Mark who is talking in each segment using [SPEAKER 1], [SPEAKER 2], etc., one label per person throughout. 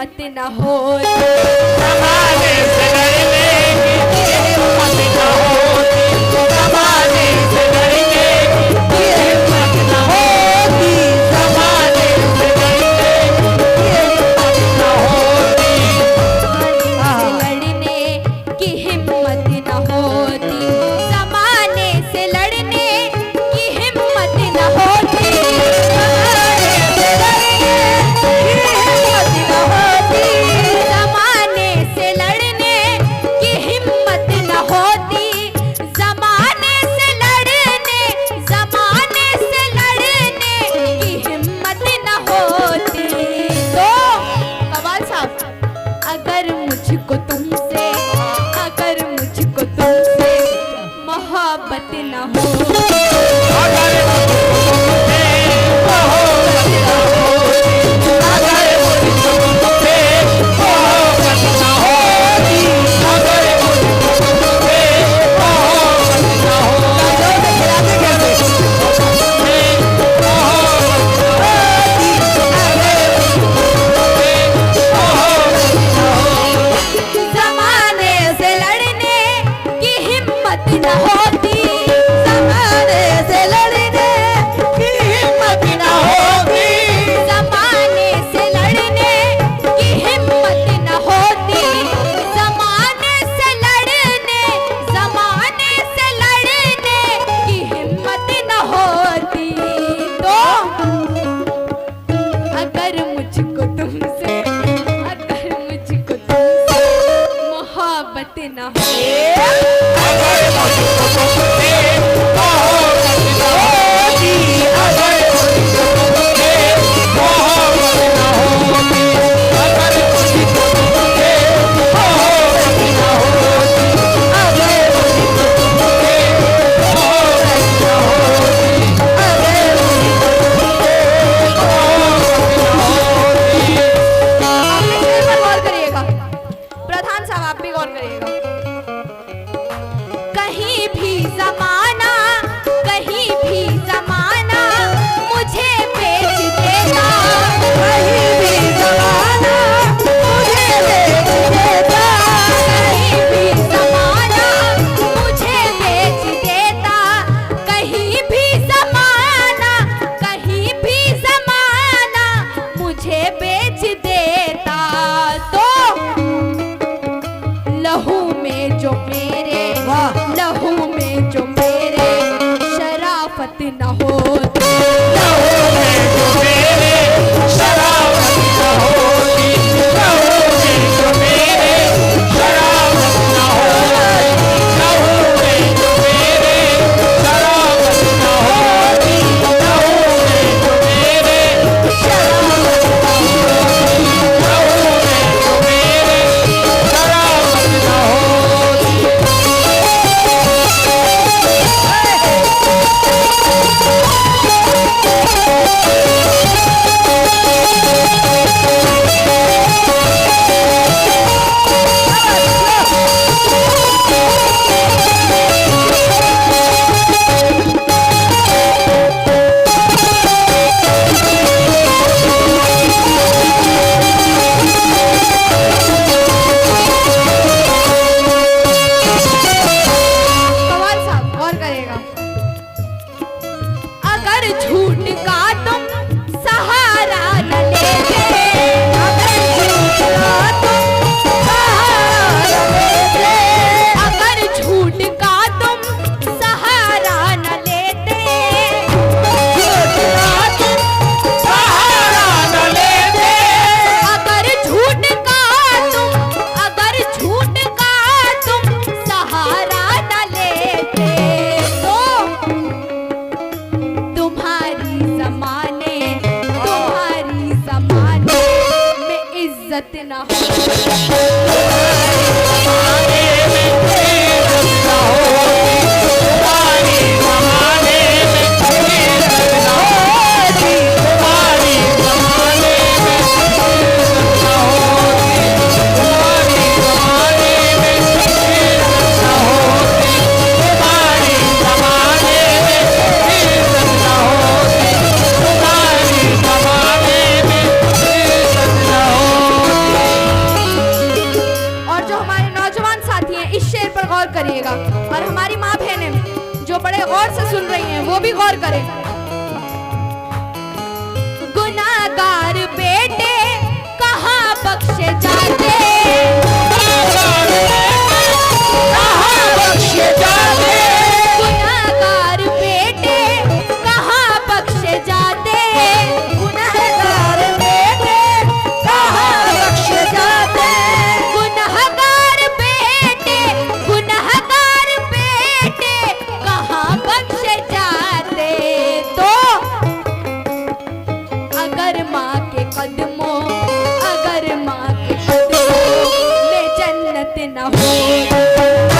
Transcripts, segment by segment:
[SPEAKER 1] हिम्मत न होती,
[SPEAKER 2] जमाने से लड़ने की हिम्मत न होती, जमाने से लड़ने की हिम्मत न होती, जमाने से लड़ने की हिम्मत न होती,
[SPEAKER 1] लड़ने की हिम्मत न होती, जमाने से लड़ने की हिम्मत न होती, जमाने से लड़ने की हिम्मत न होती, जमाने से लड़ने, जमाने से लड़ने की हिम्मत न होती। तो कवाल साहब, अगर मुझको तुमसे, अगर मुझको तुमसे मोहब्बत न हो,
[SPEAKER 2] अगर तुमसे मोहब्बत न होती, अगर तुमसे मोहब्बत न होती, अगर तुमसे मोहब्बत न होती,
[SPEAKER 1] जमाने से लड़ने की हिम्मत न होती, जमाने से लड़ने
[SPEAKER 2] की हिम्मत न होती,
[SPEAKER 1] जमाने से लड़ने की हिम्मत न होती, जमाने से लड़ने, जमाने से लड़ने की हिम्मत न होती। तो अगर मुझको तुमसे, अगर मुझको तुमसे मोहब्बत न हो,
[SPEAKER 2] अगर मुझको तुमसे मोहब्बत न होती, अगर मुझको तुमसे मोहब्बत न होती, अगर मुझको तुमसे मोहब्बत न होती, अगर मुझको तुमसे मोहब्बत न होती, अगर मुझको तुमसे मोहब्बत न होती।
[SPEAKER 1] आप इस पर गौर करिएगा, प्रधान साहब आप भी गौर करिएगा। कहीं भी जमाना, कहीं भी जमाना मुझे बेच देता,
[SPEAKER 2] कहीं भी जमाना मुझे बेच देता,
[SPEAKER 1] कहीं भी जमाना मुझे बेच देता, कहीं भी जमाना, कहीं भी जमाना मुझे बेच देता। तो लहू में जो मेरे, लहू में जो मेरे शराफत न होती,
[SPEAKER 2] लहू में जो मेरे शराफत न होती, लहू में जो मेरे शराफत न होती, लहू में जो मेरे शराफत न होती, लहू में जो मेरे शराफत न होती, लहू में जो मेरे शराफत न होती।
[SPEAKER 1] कवाल साहब गौर करेगा। अगर झूठ का तुम सहारा न लेते, अगर झूठ का तुम सहारा न लेते, अगर झूठ का तुम सहारा न लेते,
[SPEAKER 2] झूठ का तुम सहारा न लेते,
[SPEAKER 1] अगर झूठ का तुम, अगर झूठ का तुम सहारा न लेते, तो तुम्हारी जमाने, तुम्हारी जमाने में इज्जत न हो,
[SPEAKER 2] जमाने में इज्जत न होती, तुम्हारी जमाने में इज्जत न होती, तुम्हारी जमाने में इज्जत न होती, तुम्हारी जमाने में इज्जत न होती, तुम्हारी जमाने में इज्जत न होती, तुम्हारी जमाने में इज्जत न होती।
[SPEAKER 1] गौर करें। गुनाहगार बेटे कहाँ बख्शे जाते,
[SPEAKER 2] कहाँ बख्शे जाते,
[SPEAKER 1] गुनाहगार बेटे कहाँ बख्शे जाते,
[SPEAKER 2] गुनहगार बेटे कहाँ बख्शे जाते,
[SPEAKER 1] गुनाहगार बेटे कहाँ बख्शे जाते। तो अगर माँ के कदमों में जन्नत न हो,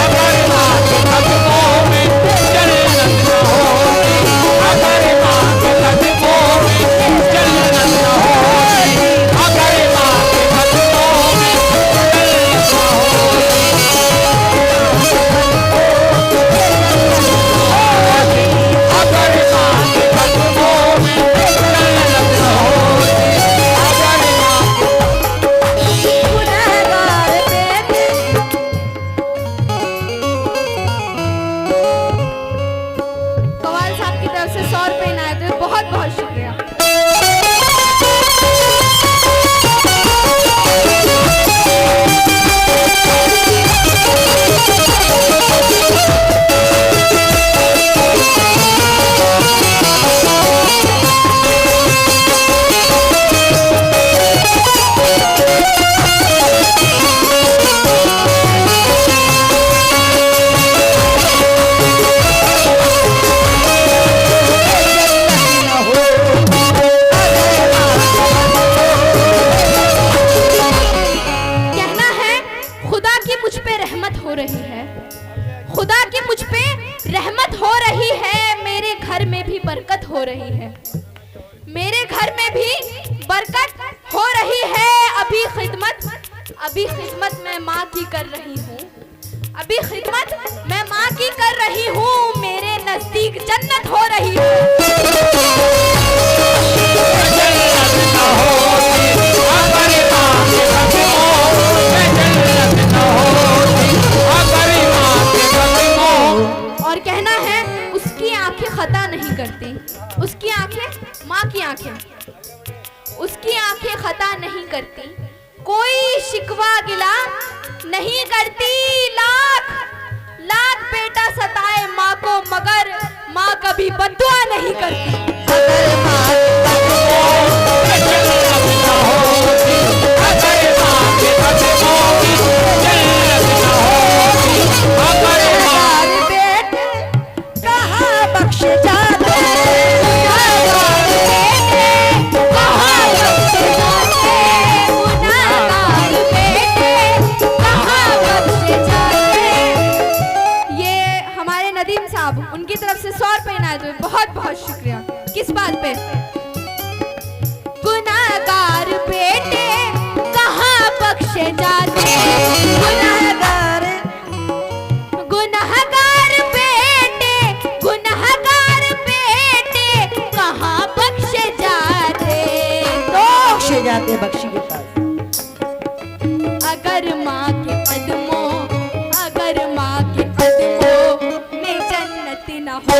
[SPEAKER 2] अगर माँ के कदमों में जन्नत न होती, अगर माँ के कदमों में जन्नत न होती, अगर माँ के कदमों में जन्नत न होती, अगर माँ के कदमों में जन्नत न होती, अगर माँ
[SPEAKER 1] गुनहगार बेटे। कवाल साहब की तरफ से 100 रुपए इनायत हुए, बहुत बहुत शुक्रिया। कहना है खुदा की मुझ पे रहमत हो रही है, खुदा की मुझ पे रहमत हो रही है, मेरे घर में भी बरकत हो रही है, मेरे घर में भी बरकत हो रही है। अभी खिदमत मैं माँ की कर रही हूँ, अभी खिदमत मैं माँ की कर रही हूँ, मेरे नजदीक जन्नत हो रही है।
[SPEAKER 2] जन्नत न होती, अगर माँ के कदमों में जन्नत न होती, अगर माँ के कदमों।
[SPEAKER 1] और कहना है उसकी आंखें खता नहीं करती, उसकी आंखें, माँ की आंखें, उसकी आंखें खता नहीं करती, कोई शिकवा गिला नहीं करती, लाख लाख बेटा सताए माँ को मगर माँ कभी बद्दुआ नहीं करती।
[SPEAKER 2] अगर माँ के कदमों में जन्नत न होती, अगर माँ के कदमों में जन्नत न होती, अगर माँ
[SPEAKER 1] बेटे
[SPEAKER 2] कहाँ बख्शे जाते,
[SPEAKER 1] गुनाहगार बेटे कहाँ बख्शे जाते, गुनाहगार बेटे कहाँ बख्शे जाते। ये हमारे नदीम साहब, उनकी तरफ से 100 रुपए इनायत हुए, बहुत बहुत शुक्रिया। किस बात पे? गुनाहगार बेटे कहाँ बख्शे जाते, गुनाहगार बेटे कहाँ बख्शे जाते। तो
[SPEAKER 2] बख्शे जाते बख्शी के पास।
[SPEAKER 1] अगर माँ के कदमों में जन्नत न हो,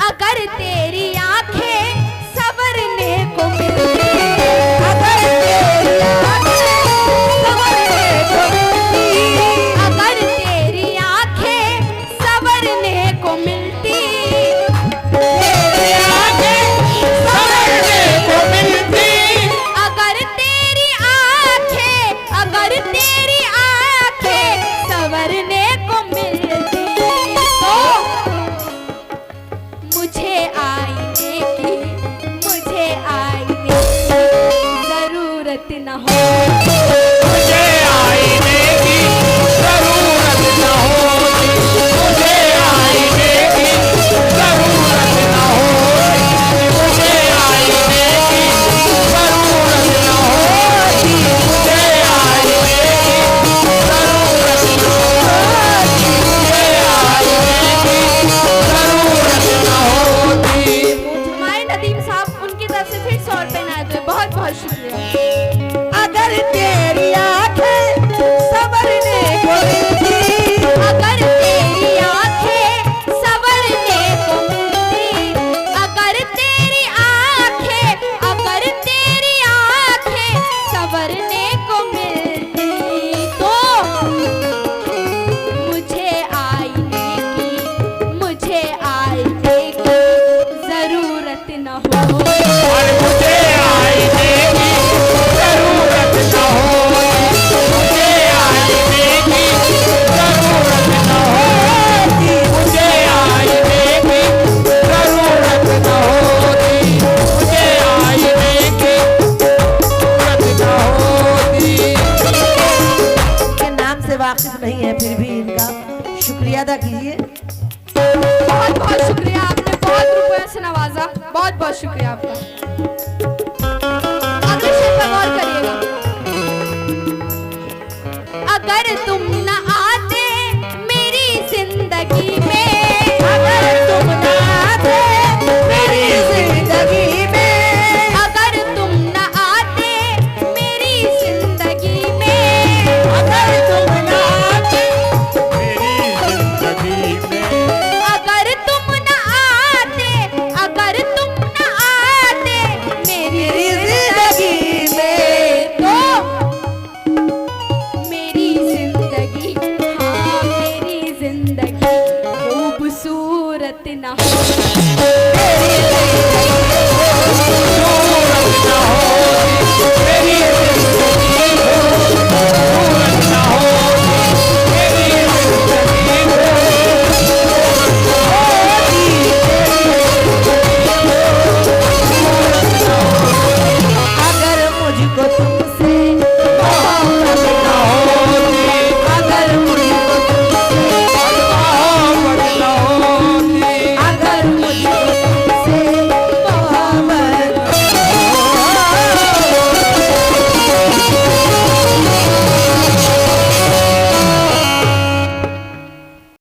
[SPEAKER 1] अगर तेरी आंखें संवरने को मिलती, अगर तेरी आंखें संवरने को मिलती, अगर तेरी आंखें संवरने को मिलती,
[SPEAKER 2] तेरी आंखें संवरने को मिलती,
[SPEAKER 1] अगर तेरी आंखें
[SPEAKER 3] वाकिफ नहीं है, फिर भी इनका शुक्रिया अदा कीजिए।
[SPEAKER 1] बहुत बहुत शुक्रिया, आपने बहुत रुपए से नवाजा, बहुत बहुत शुक्रिया आपका। अगले शेर पर गौर करिएगा। अगर तुम